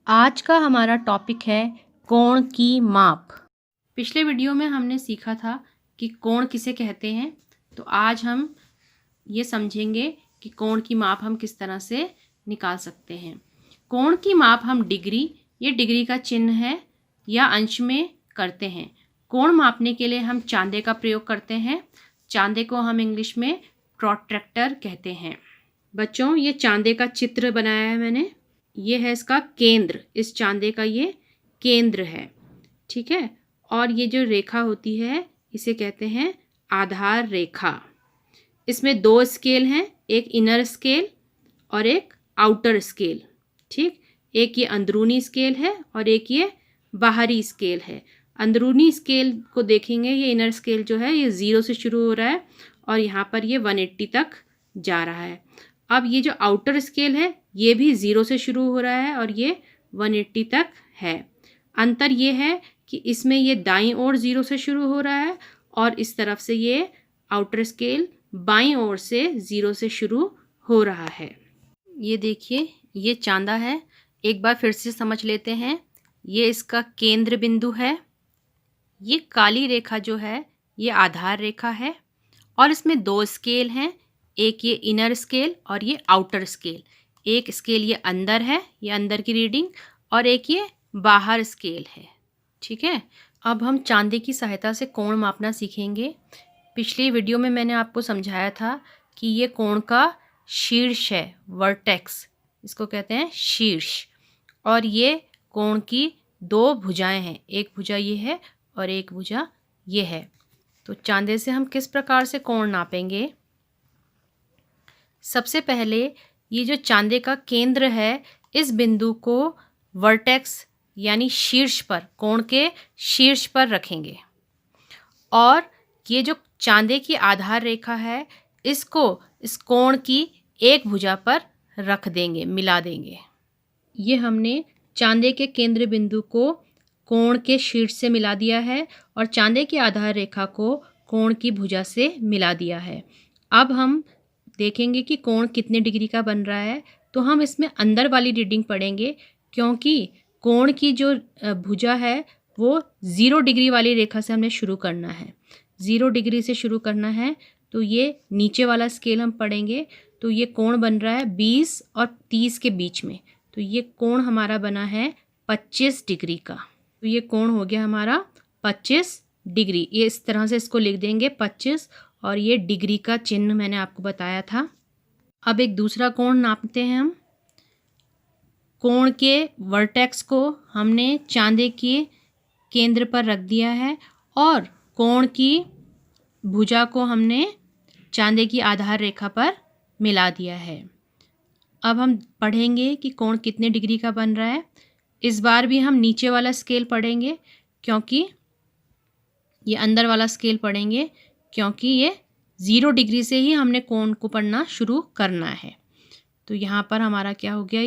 आज का हमारा टॉपिक है कोण की माप। पिछले वीडियो में हमने सीखा था कि कोण किसे कहते हैं, तो आज हम ये समझेंगे कि कोण की माप हम किस तरह से निकाल सकते हैं। कोण की माप हम डिग्री, ये डिग्री का चिन्ह है, या अंश में करते हैं। कोण मापने के लिए हम चांदे का प्रयोग करते हैं। चांदे को हम इंग्लिश में प्रोट्रैक्टर कहते हैं। बच्चों, ये चांदे का चित्र बनाया है मैंने। ये है इसका केंद्र, इस चांदे का ये केंद्र है, ठीक है। और ये जो रेखा होती है इसे कहते हैं आधार रेखा। इसमें दो स्केल हैं, एक इनर स्केल और एक आउटर स्केल, ठीक। एक ये अंदरूनी स्केल है और एक ये बाहरी स्केल है। अंदरूनी स्केल को देखेंगे, ये इनर स्केल जो है ये 0 से शुरू हो रहा है और यहाँ पर ये 180 तक जा रहा है। अब ये जो आउटर स्केल है ये भी 0 से शुरू हो रहा है और ये 180 तक है। अंतर ये है कि इसमें ये दाईं ओर 0 से शुरू हो रहा है और इस तरफ से ये आउटर स्केल बाईं ओर से 0 से शुरू हो रहा है। ये देखिए, ये चांदा है। एक बार फिर से समझ लेते हैं। ये इसका केंद्र बिंदु है। ये काली रेखा जो है ये आधार रेखा है और इसमें दो स्केल हैं, एक ये इनर स्केल और ये आउटर स्केल। एक स्केल ये अंदर है, ये अंदर की रीडिंग, और एक ये बाहर स्केल है, ठीक है। अब हम चांदे की सहायता से कोण मापना सीखेंगे। पिछली वीडियो में मैंने आपको समझाया था कि ये कोण का शीर्ष है, वर्टेक्स, इसको कहते हैं शीर्ष। और ये कोण की दो भुजाएं हैं, एक भुजा ये है और एक भुजा ये है। तो चांदे से हम किस प्रकार से कोण नापेंगे? सबसे पहले ये जो चांदे का केंद्र है, इस बिंदु को वर्टेक्स यानी शीर्ष पर, कोण के शीर्ष पर रखेंगे और ये जो चांदे की आधार रेखा है इसको इस कोण की एक भुजा पर रख देंगे, मिला देंगे। ये हमने चांदे के केंद्र बिंदु को कोण के शीर्ष से मिला दिया है और चांदे की आधार रेखा को कोण की भुजा से मिला दिया है। अब हम देखेंगे कि कोण कितने डिग्री का बन रहा है। तो हम इसमें अंदर वाली रीडिंग पढ़ेंगे, क्योंकि कोण की जो भुजा है वो 0 डिग्री वाली रेखा से हमें शुरू करना है। 0 डिग्री से शुरू करना है, तो ये नीचे वाला स्केल हम पढ़ेंगे। तो ये कोण बन रहा है 20 और 30 के बीच में, तो ये कोण हमारा बना है 25 डिग्री का। तो ये कोण हो गया हमारा 25 डिग्री। ये इस तरह से इसको लिख देंगे 25, और ये डिग्री का चिन्ह मैंने आपको बताया था। अब एक दूसरा कोण नापते हैं हम। कोण के वर्टेक्स को हमने चांदे के केंद्र पर रख दिया है और कोण की भुजा को हमने चांदे की आधार रेखा पर मिला दिया है। अब हम पढ़ेंगे कि कोण कितने डिग्री का बन रहा है। इस बार भी हम नीचे वाला स्केल पढ़ेंगे, क्योंकि ये अंदर वाला स्केल पढ़ेंगे, क्योंकि ये 0 डिग्री से ही हमने कोण को पढ़ना शुरू करना है। तो यहाँ पर हमारा क्या हो गया,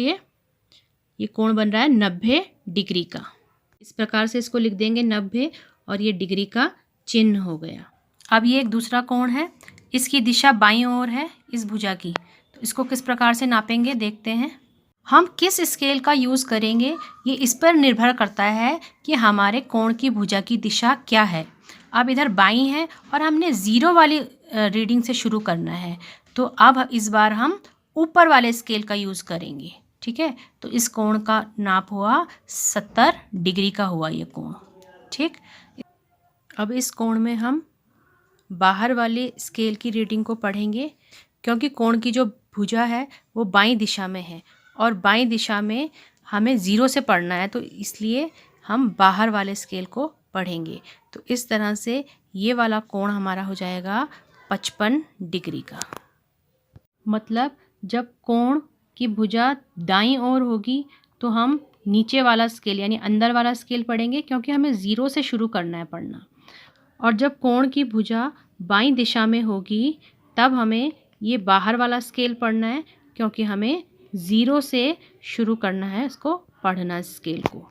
ये कोण बन रहा है 90 डिग्री का। इस प्रकार से इसको लिख देंगे 90 और ये डिग्री का चिन्ह हो गया। अब ये एक दूसरा कोण है, इसकी दिशा बाईं ओर है इस भुजा की। तो इसको किस प्रकार से नापेंगे देखते हैं। हम किस स्केल का यूज़ करेंगे ये इस पर निर्भर करता है कि हमारे कोण की भुजा की दिशा क्या है। अब इधर बाईं है और हमने 0 वाली रीडिंग से शुरू करना है, तो अब इस बार हम ऊपर वाले स्केल का यूज़ करेंगे, ठीक है। तो इस कोण का नाप हुआ 70 डिग्री का हुआ ये कोण, ठीक। अब इस कोण में हम बाहर वाले स्केल की रीडिंग को पढ़ेंगे, क्योंकि कोण की जो भुजा है वो बाईं दिशा में है और बाईं दिशा में हमें 0 से पढ़ना है, तो इसलिए हम बाहर वाले स्केल को पढ़ेंगे। तो इस तरह से ये वाला कोण हमारा हो जाएगा 55 डिग्री का। मतलब जब कोण की भुजा दाईं ओर होगी तो हम नीचे वाला स्केल यानी अंदर वाला स्केल पढ़ेंगे, क्योंकि हमें 0 से शुरू करना है पढ़ना। और जब कोण की भुजा बाईं दिशा में होगी तब हमें ये बाहर वाला स्केल पढ़ना है, क्योंकि हमें 0 से शुरू करना है इसको पढ़ना, स्केल को।